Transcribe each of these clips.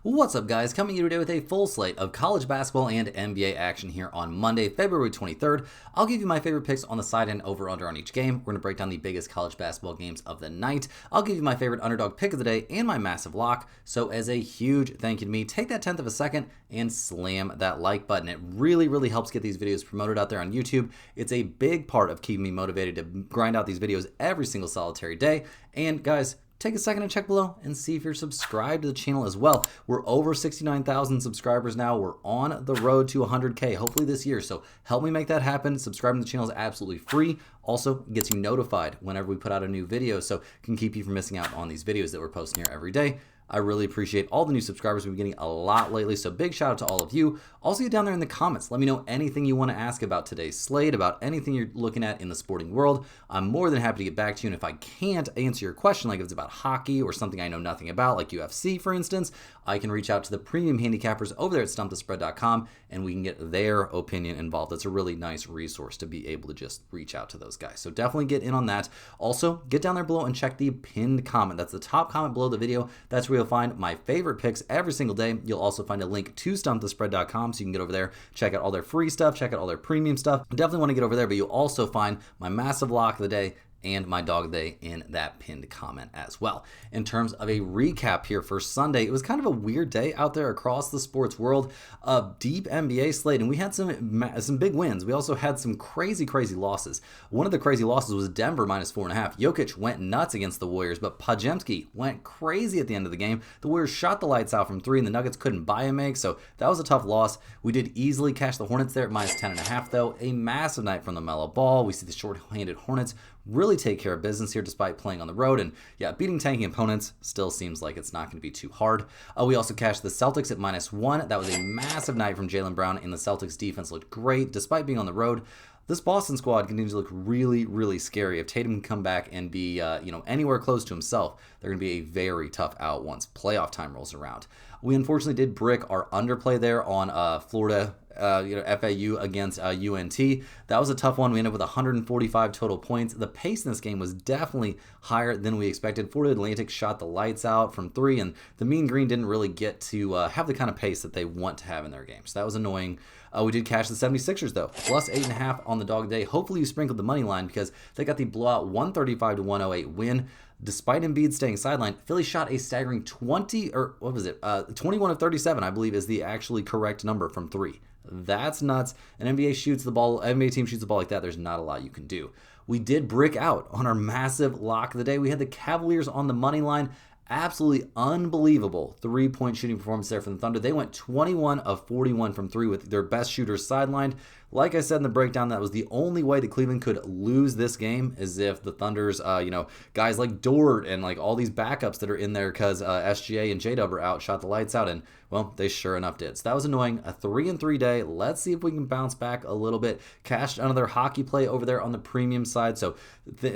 What's up, guys? Coming to you today with a full slate of college basketball and NBA action here on Monday, February 23rd. I'll give you my favorite picks on the side and over-under on each game. We're going to break down the biggest college basketball games of the night. I'll give you my favorite underdog pick of the day and my massive lock. So as a huge thank you to me, take that 10th of a second and slam that like button. It really helps get these videos promoted out there on YouTube. It's a big part of keeping me motivated to grind out these videos every single solitary day. And guys, take a second to check below and see if you're subscribed to the channel as well. We're over 69,000 subscribers now. We're on the road to 100K, hopefully this year. So help me make that happen. Subscribing to the channel is absolutely free. Also, it gets you notified whenever we put out a new video, so it can keep you from missing out on these videos that we're posting here every day. I really appreciate all the new subscribers. We've been getting a lot lately, so big shout out to all of you. Also, get down there in the comments. Let me know anything you want to ask about today's slate, about anything you're looking at in the sporting world. I'm more than happy to get back to you, and if I can't answer your question, like if it's about hockey or something I know nothing about, like UFC, for instance, I can reach out to the premium handicappers over there at stumpthespread.com, and we can get their opinion involved. That's a really nice resource to be able to just reach out to those guys. So definitely get in on that. Also, get down there below and check the pinned comment. That's the top comment below the video. That's where you'll find my favorite picks every single day. You'll also find a link to stumpthespread.com, so you can get over there, check out all their free stuff, check out all their premium stuff. Definitely want to get over there, but you'll also find my massive lock of the day and my dog of the day in that pinned comment as well. In terms of a recap here for Sunday, it was kind of a weird day out there across the sports world. A deep NBA slate, and we had some big wins. We also had some crazy losses. One of the crazy losses was Denver -4.5. Jokic went nuts against the Warriors, but Podziemski went crazy at the end of the game. The Warriors shot the lights out from 3, and the Nuggets couldn't buy a make, so that was a tough loss. We did easily cash the Hornets there at -10.5, though. A massive night from the Melo Ball. We see the short-handed Hornets really take care of business here despite playing on the road, and yeah, beating tanking opponents still seems like it's not going to be too hard. We also cashed the Celtics at -1. That was a massive night from Jaylen Brown, and the Celtics defense looked great despite being on the road. This Boston squad continues to look really scary. If Tatum can come back and be anywhere close to himself, they're going to be a very tough out once playoff time rolls around. We unfortunately did brick our underplay there on Florida FAU against UNT. That was a tough one. We ended up with 145 total points. The pace in this game was definitely higher than we expected. Florida Atlantic shot the lights out from 3, and the Mean Green didn't really get to have the kind of pace that they want to have in their games. So that was annoying. We did cash the 76ers, though, +8.5 on the dog day. Hopefully you sprinkled the money line because they got the blowout 135-108 win. Despite Embiid staying sidelined, Philly shot a staggering 21 of 37, I believe, is the actually correct number from 3. That's nuts. An NBA team shoots the ball like that, there's not a lot you can do. We did brick out on our massive lock of the day. We had the Cavaliers on the money line. Absolutely unbelievable three-point shooting performance there from the Thunder. They went 21 of 41 from 3 with their best shooters sidelined. Like I said in the breakdown, that was the only way that Cleveland could lose this game, is if the Thunder's, guys like Dort and like all these backups that are in there because SGA and J-Dub are out, shot the lights out, and well, they sure enough did. So that was annoying. A 3-3 day. Let's see if we can bounce back a little bit. Cashed another hockey play over there on the premium side. So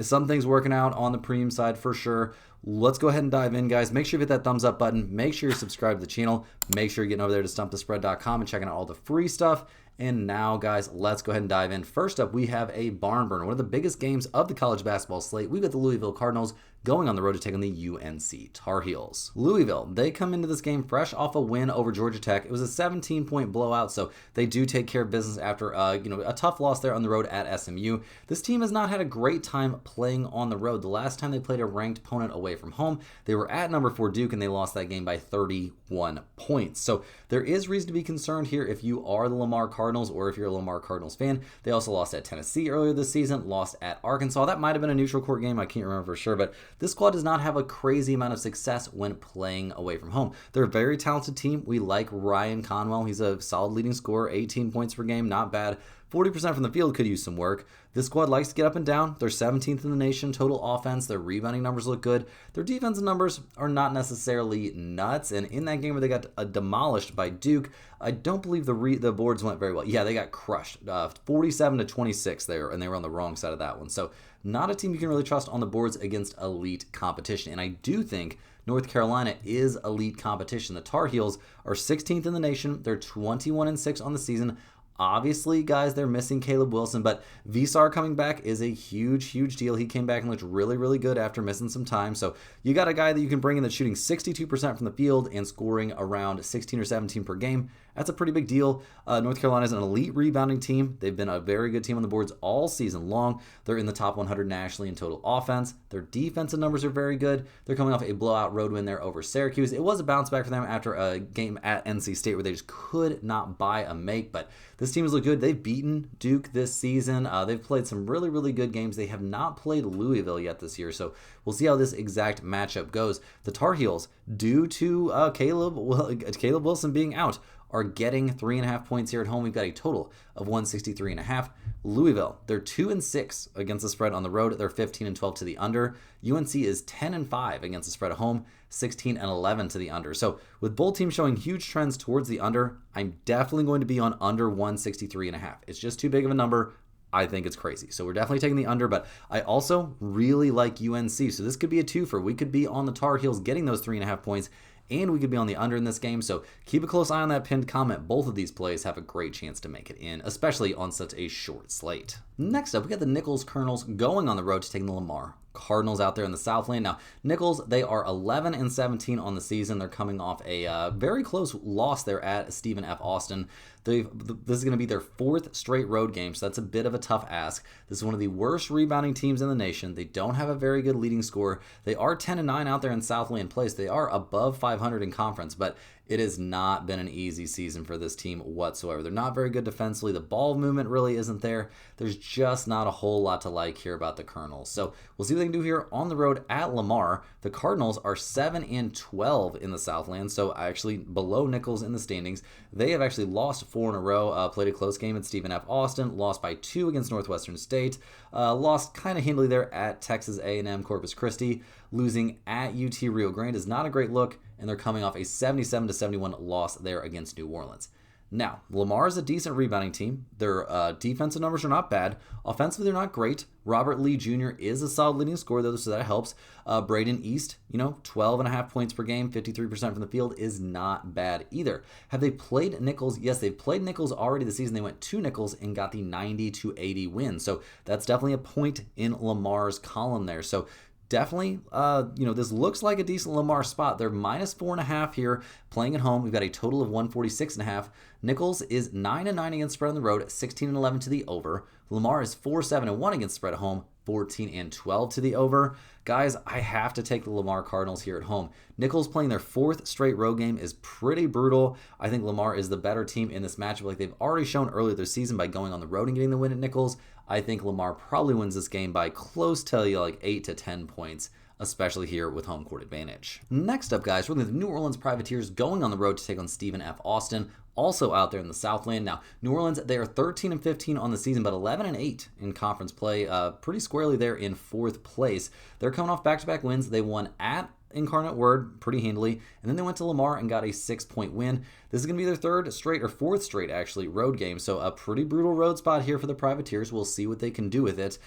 some things working out on the premium side for sure. Let's go ahead and dive in, guys. Make sure you hit that thumbs up button. Make sure you're subscribed to the channel. Make sure you're getting over there to stumpthespread.com and checking out all the free stuff. And now, guys, let's go ahead and dive in. First up, we have a barn burner, one of the biggest games of the college basketball slate. We've got the Louisville Cardinals going on the road to take on the UNC Tar Heels. Louisville, they come into this game fresh off a win over Georgia Tech. It was a 17-point blowout, so they do take care of business after a tough loss there on the road at SMU. This team has not had a great time playing on the road. The last time they played a ranked opponent away from home, they were at number 4 Duke, and they lost that game by 31 points. So there is reason to be concerned here if you are the Lamar Cardinals or if you're a Lamar Cardinals fan. They also lost at Tennessee earlier this season, lost at Arkansas. That might have been a neutral court game. I can't remember for sure, but this squad does not have a crazy amount of success when playing away from home. They're a very talented team. We like Ryan Conwell. He's a solid leading scorer, 18 points per game, not bad. 40% from the field could use some work. This squad likes to get up and down. They're 17th in the nation total offense. Their rebounding numbers look good. Their defensive numbers are not necessarily nuts. And in that game where they got demolished by Duke, I don't believe the boards went very well. Yeah, they got crushed, 47-26 there, and they were on the wrong side of that one. So not a team you can really trust on the boards against elite competition. And I do think North Carolina is elite competition. The Tar Heels are 16th in the nation. They're 21-6 on the season. Obviously, guys, they're missing Caleb Wilson, but Visar coming back is a huge, huge deal. He came back and looked really, really good after missing some time. So you got a guy that you can bring in that's shooting 62% from the field and scoring around 16 or 17 per game. That's a pretty big deal. North Carolina is an elite rebounding team. They've been a very good team on the boards all season long. They're in the top 100 nationally in total offense. Their defensive numbers are very good. They're coming off a blowout road win there over Syracuse. It was a bounce back for them after a game at NC State where they just could not buy a make, but this team has looked good. They've beaten Duke this season. They've played some really, really good games. They have not played Louisville yet this year, so we'll see how this exact matchup goes. The Tar Heels, due to Caleb Wilson being out, are getting 3.5 points here at home. We've got a total of 163.5. Louisville, they're 2-6 against the spread on the road. They're 15-12 to the under. UNC is 10-5 against the spread at home, 16-11 to the under. So with both teams showing huge trends towards the under, I'm definitely going to be on under 163.5. It's just too big of a number. I think it's crazy. So we're definitely taking the under, but I also really like UNC. So this could be a twofer. We could be on the Tar Heels getting those 3.5 points, and we could be on the under in this game. So keep a close eye on that pinned comment. Both of these plays have a great chance to make it in, especially on such a short slate. Next up, we got the Nicholls Colonels going on the road to taking the Lamar Cardinals out there in the Southland. Now, Nicholls, they are 11-17 on the season. They're coming off a very close loss there at Stephen F. Austin. This is going to be their fourth straight road game, so that's a bit of a tough ask. This is one of the worst rebounding teams in the nation. They don't have a very good leading scorer. They are 10-9 out there in Southland play. They are above 500 in conference, but it has not been an easy season for this team whatsoever. They're not very good defensively. The ball movement really isn't there. There's just not a whole lot to like here about the Colonels. So we'll see what they can do here on the road at Lamar. The Cardinals are 7-12 in the Southland, so actually below Nicholls in the standings. They have actually lost 4 in a row, played a close game at Stephen F. Austin, lost by 2 against Northwestern State, lost kind of handily there at Texas A&M Corpus Christi, losing at UT Rio Grande is not a great look, and they're coming off a 77-71 loss there against New Orleans. Now, Lamar is a decent rebounding team. Their defensive numbers are not bad. Offensively, they're not great. Robert Lee Jr. is a solid leading scorer, though, so that helps. Braden East, 12.5 points per game, 53% from the field is not bad either. Have they played Nicholls? Yes, they've played Nicholls already this season. They went to Nicholls and got the 90-80 win. So that's definitely a point in Lamar's column there. So definitely, this looks like a decent Lamar spot. They're -4.5 here, playing at home. We've got a total of 146.5. Nicholls is 9-9 against spread on the road, 16-11 to the over. Lamar is 4-7-1 against spread at home, 14-12 to the over. Guys, I have to take the Lamar Cardinals here at home. Nicholls playing their 4th straight road game is pretty brutal. I think Lamar is the better team in this matchup, like they've already shown earlier this season by going on the road and getting the win at Nicholls. I think Lamar probably wins this game by close to like 8 to 10 points, especially here with home court advantage. Next up, guys, we're looking at the New Orleans Privateers going on the road to take on Stephen F. Austin, also out there in the Southland. Now, New Orleans, they are 13-15 on the season, but 11-8 in conference play, pretty squarely there in 4th place. They're coming off back-to-back wins. They won at Incarnate Word pretty handily, and then they went to Lamar and got a 6-point win. This is going to be their 3rd straight, or 4th straight actually, road game, so a pretty brutal road spot here for the Privateers. We'll see what they can do with it.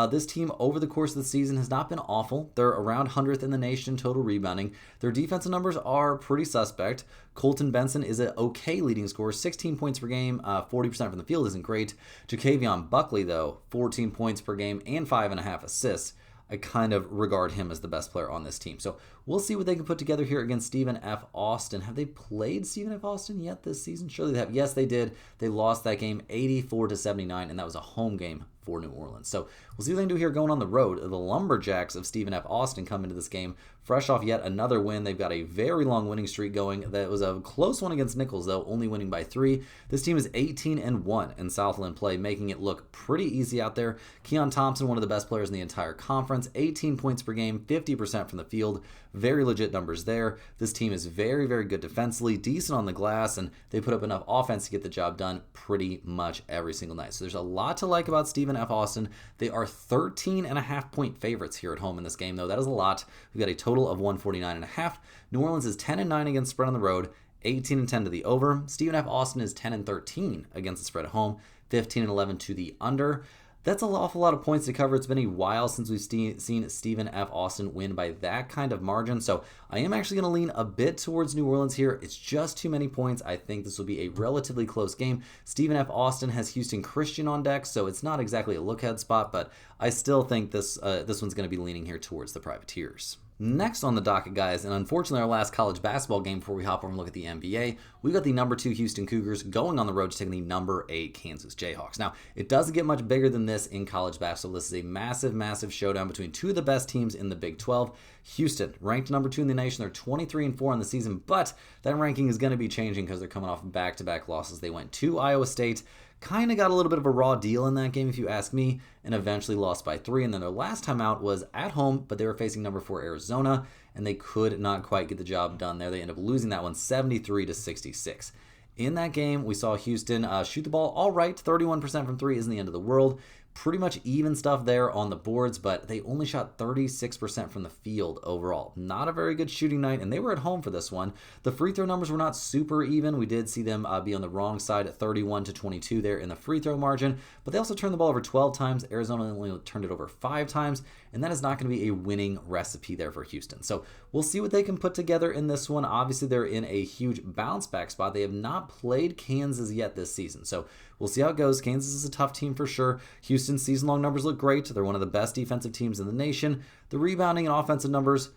This team over the course of the season has not been awful. They're around 100th in the nation total rebounding. Their defensive numbers are pretty suspect. Colton Benson is an okay leading scorer, 16 points per game, 40% from the field isn't great. Jacavion Buckley, though, 14 points per game and 5.5 assists. I kind of regard him as the best player on this team. So we'll see what they can put together here against Stephen F. Austin. Have they played Stephen F. Austin yet this season? Surely they have. Yes, they did. They lost that game 84-79, and that was a home game for New Orleans. So we'll see what they can do here going on the road. The Lumberjacks of Stephen F. Austin come into this game fresh off yet another win. They've got a very long winning streak going. That was a close one against Nicholls, though, only winning by 3. This team is 18-1 in Southland play, making it look pretty easy out there. Keon Thompson, one of the best players in the entire conference, 18 points per game, 50% from the field. Very legit numbers there. This team is very, very good defensively, decent on the glass, and they put up enough offense to get the job done pretty much every single night. So there's a lot to like about Stephen F. Austin. They are 13.5 point favorites here at home in this game, though. That is a lot. We've got a total of 149.5. New Orleans is 10-9 against spread on the road, 18-10 to the over. Stephen F. Austin is 10-13 against the spread at home, 15-11 to the under. That's an awful lot of points to cover. It's been a while since we've seen Stephen F. Austin win by that kind of margin, so I am actually going to lean a bit towards New Orleans here. It's just too many points. I think this will be a relatively close game. Stephen F. Austin has Houston Christian on deck, so it's not exactly a look-ahead spot, but I still think this one's going to be leaning here towards the Privateers. Next on the docket, guys, and unfortunately our last college basketball game before we hop over and look at the NBA, we've got the number 2 Houston Cougars going on the road to take the number 8 Kansas Jayhawks. Now, it doesn't get much bigger than this in college basketball. This is a massive, massive showdown between two of the best teams in the Big 12. Houston, ranked number 2 in the nation, they're 23-4 on the season, but that ranking is going to be changing because they're coming off back-to-back losses. They went to Iowa State, kind of got a little bit of a raw deal in that game, if you ask me, and eventually lost by 3. And then their last time out was at home, but they were facing number 4 Arizona, and they could not quite get the job done there. They ended up losing that one 73-66. In that game, we saw Houston shoot the ball all right. 31% from 3 isn't the end of the world. Pretty much even stuff there on the boards, but they only shot 36% from the field overall. Not a very good shooting night, and they were at home for this one. The free throw numbers were not super even. We did see them be on the wrong side at 31-22 there in the free throw margin, but they also turned the ball over 12 times. Arizona only turned it over 5 times, and that is not going to be a winning recipe there for Houston. So we'll see what they can put together in this one. Obviously, they're in a huge bounce back spot. They have not played Kansas yet this season, so we'll see how it goes. Kansas is a tough team for sure. Houston's season-long numbers look great. They're one of the best defensive teams in the nation. The rebounding and offensive numbers,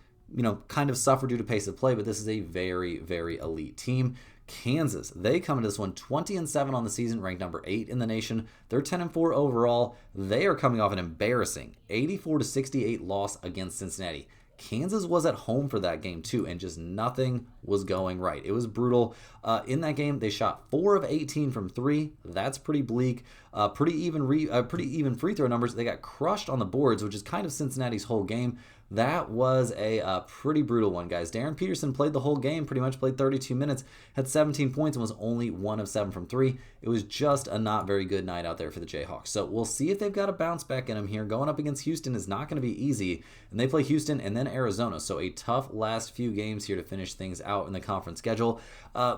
kind of suffer due to pace of play, but this is a very, very elite team. Kansas, they come into this one 20-7 on the season, ranked number 8 in the nation. They're 10-4 overall. They are coming off an embarrassing 84-68 loss against Cincinnati. Kansas was at home for that game too, and just nothing was going right. It was brutal. In that game, they shot 4 of 18 from 3. That's pretty bleak. Pretty even free throw numbers. They got crushed on the boards, which is kind of Cincinnati's whole game. That was a pretty brutal one, guys. Darren Peterson played the whole game, pretty much played 32 minutes, had 17 points, and was only 1 of 7 from 3. It was just a not very good night out there for the Jayhawks. So we'll see if they've got a bounce back in them here. Going up against Houston is not going to be easy, and they play Houston and then Arizona. So a tough last few games here to finish things out in the conference schedule.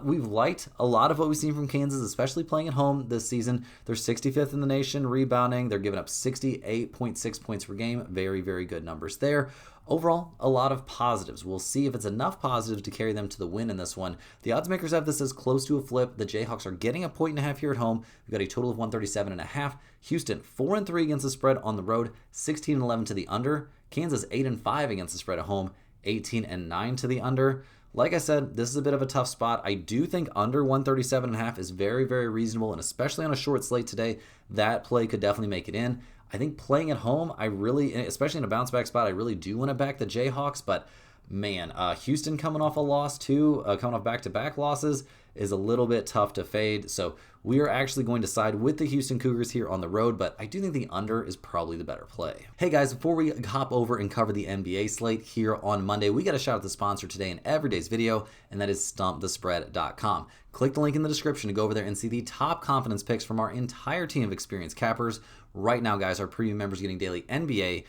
We've liked a lot of what we've seen from Kansas, especially playing at home this season. They're 65th in the nation rebounding. They're giving up 68.6 points per game. Very, very good numbers there. Overall, a lot of positives. We'll see if it's enough positives to carry them to the win in this one. The odds makers have this as close to a flip. The Jayhawks are getting 1.5 points here at home. We've got a total of 137.5. Houston 4-3 against the spread on the road, 16-11 to the under. Kansas 8-5 against the spread at home, 18-9 to the under. Like I said, this is a bit of a tough spot. I do think under 137.5 is very, very reasonable, and especially on a short slate today, that play could definitely make it in. I think playing at home, especially in a bounce back spot, I really do want to back the Jayhawks, but man, Houston coming off a loss too, coming off back-to-back losses, is a little bit tough to fade. So we are actually going to side with the Houston Cougars here on the road, but I do think the under is probably the better play. Hey guys, before we hop over and cover the NBA slate here on Monday, we got to shout out the sponsor today in every day's video, and that is StumpTheSpread.com. Click the link in the description to go over there and see the top confidence picks from our entire team of experienced cappers. Right now, guys, our premium members are getting daily NBA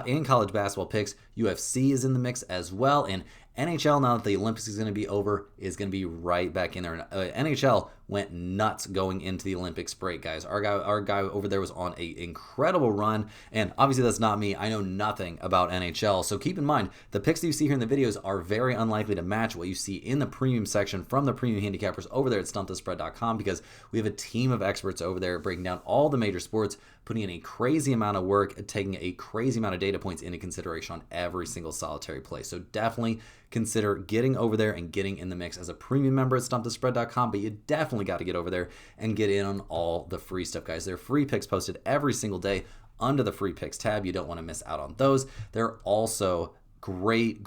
and college basketball picks. UFC is in the mix as well, and NHL, now that the Olympics is going to be over, is going to be right back in there. NHL went nuts going into the Olympics break, guys. Our guy over there was on an incredible run, and obviously that's not me. I know nothing about NHL, so keep in mind, the picks that you see here in the videos are very unlikely to match what you see in the premium section from the premium handicappers over there at StumpTheSpread.com, because we have a team of experts over there breaking down all the major sports, putting in a crazy amount of work, taking a crazy amount of data points into consideration on every single solitary play. So definitely consider getting over there and getting in the mix as a premium member at StumpTheSpread.com, but you definitely got to get over there and get in on all the free stuff, guys. There are free picks posted every single day under the free picks tab. You don't want to miss out on those. There are also great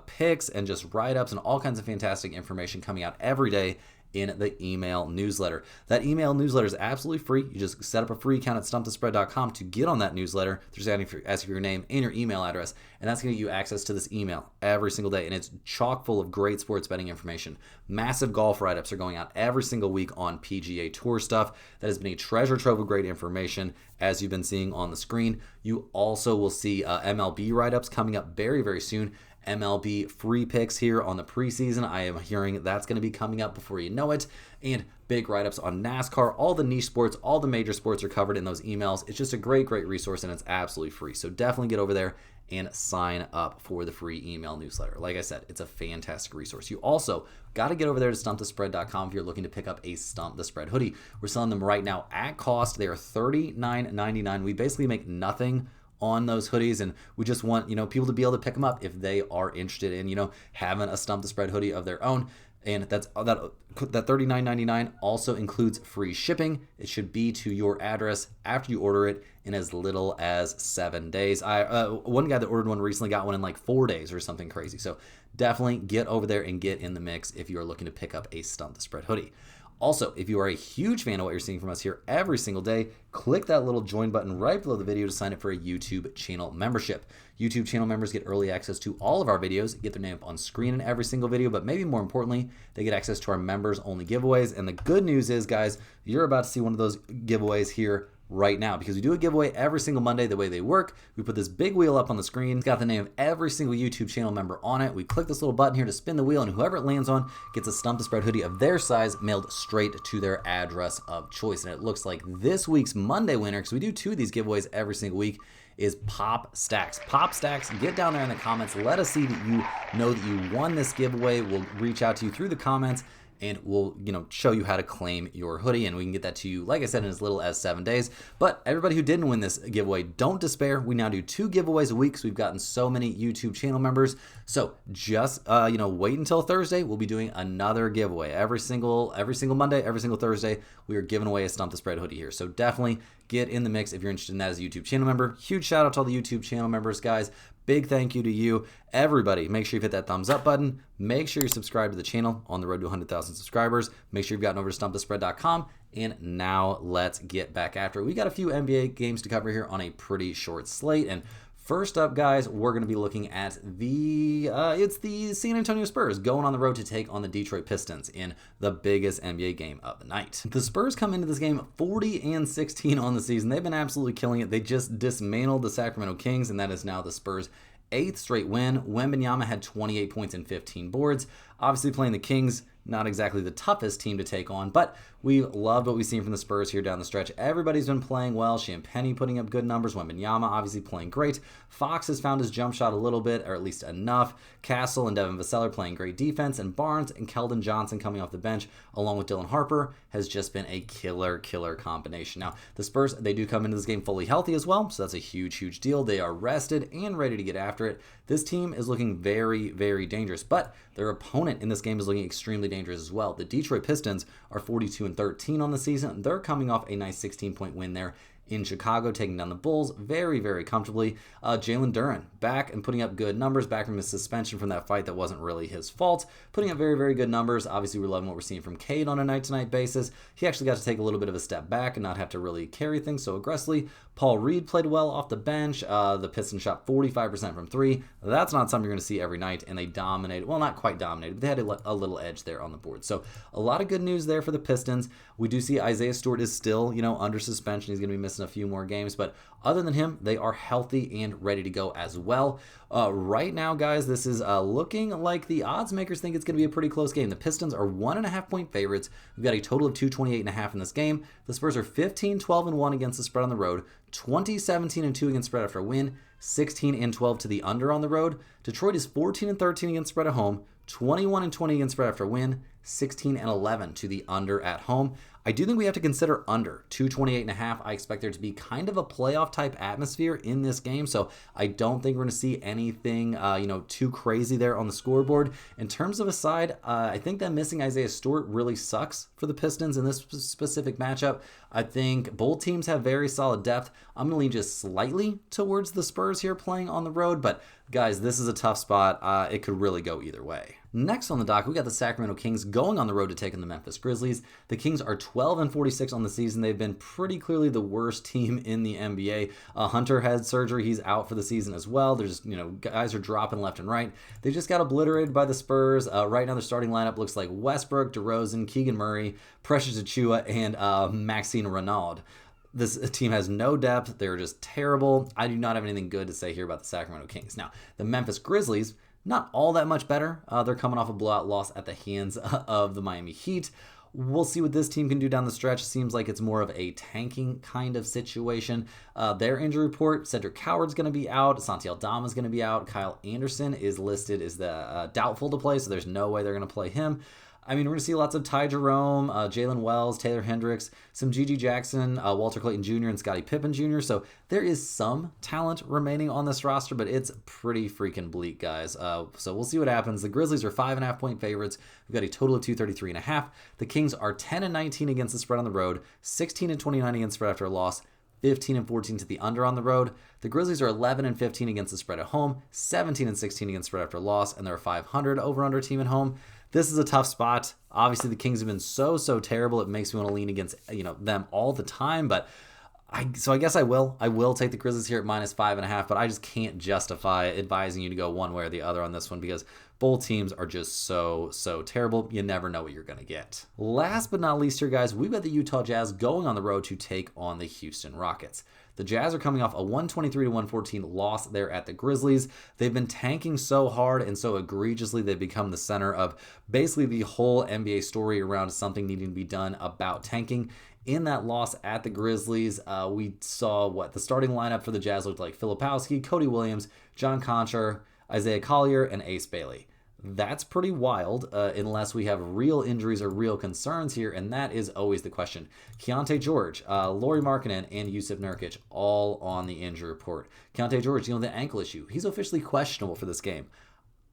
picks and just write-ups and all kinds of fantastic information coming out every day in the email newsletter. That email newsletter is absolutely free. You just set up a free account at StumpTheSpread.com to get on that newsletter. They're just asking for your name and your email address, and that's going to get you access to this email every single day, and it's chock full of great sports betting information. Massive golf write-ups are going out every single week on PGA Tour stuff. That has been a treasure trove of great information, as you've been seeing on the screen. You also will see MLB write-ups coming up very, very soon. MLB free picks here on the preseason. I am hearing that's going to be coming up before you know it. And big write-ups on NASCAR. All the niche sports, all the major sports are covered in those emails. It's just a great resource, and it's absolutely free. So definitely get over there and sign up for the free email newsletter. Like I said, it's a fantastic resource. You also got to get over there to stumpthespread.com if you're looking to pick up a Stump the Spread hoodie. We're selling them right now at cost. They are $39.99. We basically make nothing on those hoodies, and we just want, people to be able to pick them up if they are interested in, having a Stump the Spread hoodie of their own. And that $39.99 also includes free shipping. It should be to your address after you order it in as little as 7 days. One guy that ordered one recently got one in like 4 days or something crazy. So definitely get over there and get in the mix if you are looking to pick up a Stump the Spread hoodie. Also, if you are a huge fan of what you're seeing from us here every single day, click that little join button right below the video to sign up for a YouTube channel membership. YouTube channel members get early access to all of our videos, get their name up on screen in every single video, but maybe more importantly, they get access to our members-only giveaways. And the good news is, guys, you're about to see one of those giveaways here right now, because we do a giveaway every single Monday. The way they work, we put this big wheel up on the screen. It's got the name of every single YouTube channel member on it. We click this little button here to spin the wheel, and whoever it lands on gets a Stump the Spread hoodie of their size mailed straight to their address of choice. And it looks like this week's Monday winner, because we do 2 of these giveaways every single week, is Pop Stacks. Pop Stacks, get down there in the comments. Let us see that you know that you won this giveaway. We'll reach out to you through the comments, and we'll, show you how to claim your hoodie, and we can get that to you, like I said, in as little as 7 days. But everybody who didn't win this giveaway, don't despair. We now do 2 giveaways a week, so we've gotten so many YouTube channel members. So just, wait until Thursday. We'll be doing another giveaway every single Monday, every single Thursday. We are giving away a Stump the Spread hoodie here. So definitely get in the mix if you're interested in that as a YouTube channel member. Huge shout out to all the YouTube channel members, guys. Big thank you to you. Everybody, make sure you hit that thumbs up button. Make sure you're subscribed to the channel on the road to 100,000 subscribers. Make sure you've gotten over to stumpthespread.com. And now let's get back after it. We got a few NBA games to cover here on a pretty short slate. And first up, guys, we're going to be looking at the San Antonio Spurs going on the road to take on the Detroit Pistons in the biggest NBA game of the night. The Spurs come into this game 40-16 on the season. They've been absolutely killing it. They just dismantled the Sacramento Kings, and that is now the Spurs' 8th straight win. Wembanyama had 28 points and 15 boards. Obviously playing the Kings, not exactly the toughest team to take on, but we loved what we've seen from the Spurs here down the stretch. Everybody's been playing well. Champagnie putting up good numbers. Wembanyama obviously playing great. Fox has found his jump shot a little bit, or at least enough. Castle and Devin Vassell are playing great defense, and Barnes and Keldon Johnson coming off the bench, along with Dylan Harper, has just been a killer combination. Now, the Spurs, they do come into this game fully healthy as well, so that's a huge deal. They are rested and ready to get after it. This team is looking very dangerous, but their opponent in this game is looking extremely dangerous as well. The Detroit Pistons are 42-13 on the season. They're coming off a nice 16-point win there in Chicago, taking down the Bulls very comfortably. Jalen Duren back and putting up good numbers, back from his suspension from that fight that wasn't really his fault, putting up very good numbers. Obviously, we're loving what we're seeing from Cade on a night-to-night basis. He actually got to take a little bit of a step back and not have to really carry things so aggressively. Paul Reed played well off the bench. The Pistons shot 45% from 3. That's not something you're going to see every night, and they dominated. Well, not quite dominated, but they had a little edge there on the board. So a lot of good news there for the Pistons. We do see Isaiah Stewart is still, under suspension. He's going to be missing a few more games, but other than him, they are healthy and ready to go as well. Right now, guys, this is looking like the odds makers think it's going to be a pretty close game. The Pistons are 1.5-point favorites. We've got a total of 228.5 in this game. The Spurs are 15-12-1 against the spread on the road, 20-17-2 against spread after a win, 16-12 to the under on the road. Detroit is 14-13 against spread at home, 21-20 against spread after a win, 16-11 to the under at home. I do think we have to consider under 228.5. I expect there to be kind of a playoff type atmosphere in this game, so I don't think we're going to see anything too crazy there on the scoreboard. In terms of a side, I think that missing Isaiah Stewart really sucks for the Pistons in this specific matchup. I think both teams have very solid depth. I'm going to lean just slightly towards the Spurs here playing on the road, but guys, this is a tough spot. It could really go either way. Next on the dock, we got the Sacramento Kings going on the road to take on the Memphis Grizzlies. The Kings are 12-46 on the season. They've been pretty clearly the worst team in the NBA. Hunter had surgery. He's out for the season as well. There's, guys are dropping left and right. They just got obliterated by the Spurs. Right now, their starting lineup looks like Westbrook, DeRozan, Keegan Murray, Precious Achiuwa, and Maxine Renaud. This team has no depth. They're just terrible. I do not have anything good to say here about the Sacramento Kings. Now, the Memphis Grizzlies, not all that much better. They're coming off a blowout loss at the hands of the Miami Heat. We'll see what this team can do down the stretch. Seems like it's more of a tanking kind of situation. Their injury report, Cedric Coward's going to be out. Santi Aldama's going to be out. Kyle Anderson is listed as the doubtful to play, so there's no way they're going to play him. I mean, we're going to see lots of Ty Jerome, Jalen Wells, Taylor Hendricks, some G.G. Jackson, Walter Clayton Jr., and Scottie Pippen Jr. So there is some talent remaining on this roster, but it's pretty freaking bleak, guys. So we'll see what happens. The Grizzlies are 5.5-point favorites. We've got a total of 233.5. The Kings are 10-19 against the spread on the road, 16-29 against spread after a loss, 15-14 to the under on the road. The Grizzlies are 11-15 against the spread at home, 17-16 against spread after a loss, and they're a 500 over-under team at home. This is a tough spot. Obviously, the Kings have been so terrible. It makes me want to lean against them all the time. But I guess I will. I will take the Grizzlies here at -5.5. But I just can't justify advising you to go one way or the other on this one because both teams are just so terrible. You never know what you're going to get. Last but not least here, guys, we've got the Utah Jazz going on the road to take on the Houston Rockets. The Jazz are coming off a 123-114 loss there at the Grizzlies. They've been tanking so hard and so egregiously they've become the center of basically the whole NBA story around something needing to be done about tanking. In that loss at the Grizzlies, we saw what the starting lineup for the Jazz looked like. Filipowski, Cody Williams, John Conchar, Isaiah Collier, and Ace Bailey. That's pretty wild unless we have real injuries or real concerns here, and that is always the question. Keontae George, Lauri Markkanen, and Jusuf Nurkic all on the injury report. Keontae George dealing with an ankle issue. He's officially questionable for this game.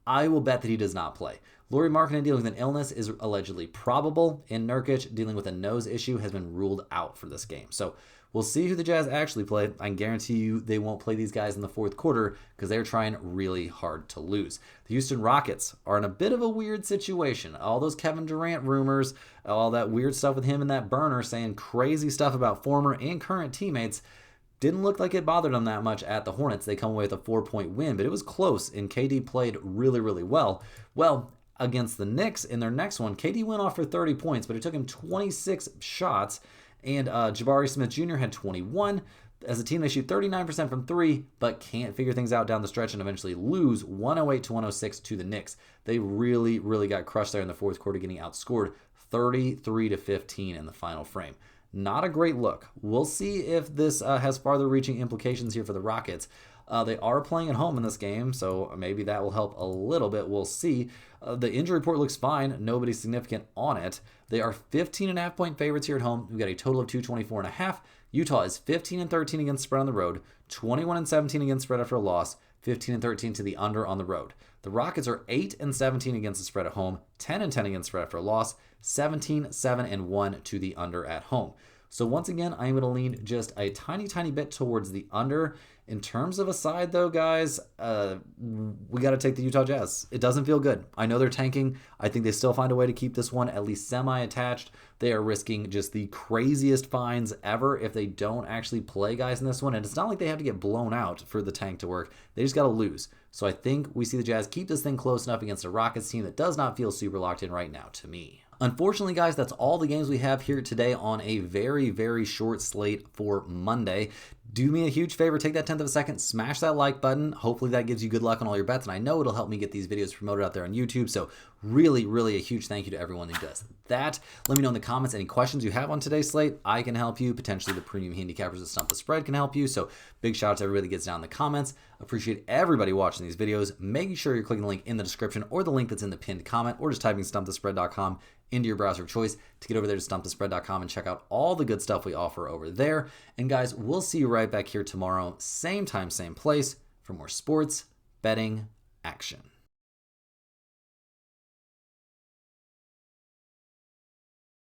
I will bet that he does not play. Lauri Markkanen dealing with an illness is allegedly probable, and Nurkic dealing with a nose issue has been ruled out for this game. So we'll see who the Jazz actually play. I can guarantee you they won't play these guys in the fourth quarter because they're trying really hard to lose. The Houston Rockets are in a bit of a weird situation. All those Kevin Durant rumors, all that weird stuff with him and that burner saying crazy stuff about former and current teammates didn't look like it bothered them that much at the Hornets. They come away with a 4-point win, but it was close, and KD played really well. Well, against the Knicks in their next one, KD went off for 30 points, but it took him 26 shots, and Jabari Smith Jr. had 21. As a team, they shoot 39% from three, but can't figure things out down the stretch and eventually lose 108-106 to the Knicks. They really got crushed there in the fourth quarter, getting outscored 33-15 in the final frame. Not a great look. We'll see if this has farther-reaching implications here for the Rockets. They are playing at home in this game, so maybe that will help a little bit. We'll see. The injury report looks fine. Nobody significant on it. They are 15.5-point favorites here at home. We've got a total of 224.5. Utah is 15-13 against spread on the road, 21-17 against spread after a loss, 15-13 to the under on the road. The Rockets are 8-17 against the spread at home, 10-10 against spread after a loss, 17-7-1 to the under at home. So once again, I'm going to lean just a tiny bit towards the under. In terms of a side, though, guys, we got to take the Utah Jazz. It doesn't feel good. I know they're tanking. I think they still find a way to keep this one at least semi-attached. They are risking just the craziest fines ever if they don't actually play guys in this one. And it's not like they have to get blown out for the tank to work. They just got to lose. So I think we see the Jazz keep this thing close enough against a Rockets team that does not feel super locked in right now to me. Unfortunately, guys, that's all the games we have here today on a very short slate for Monday. Do me a huge favor, take that 10th of a second, smash that like button. Hopefully that gives you good luck on all your bets, and I know it'll help me get these videos promoted out there on YouTube, so really a huge thank you to everyone who does that. Let me know in the comments any questions you have on today's slate. I can help you. Potentially the premium handicappers at Stump the Spread can help you, so big shout out to everybody that gets down in the comments. Appreciate everybody watching these videos. Making sure you're clicking the link in the description or the link that's in the pinned comment, or just typing stumpthespread.com into your browser of choice to get over there to stumpthespread.com and check out all the good stuff we offer over there. And guys, we'll see you right back here tomorrow, same time, same place, for more sports betting action.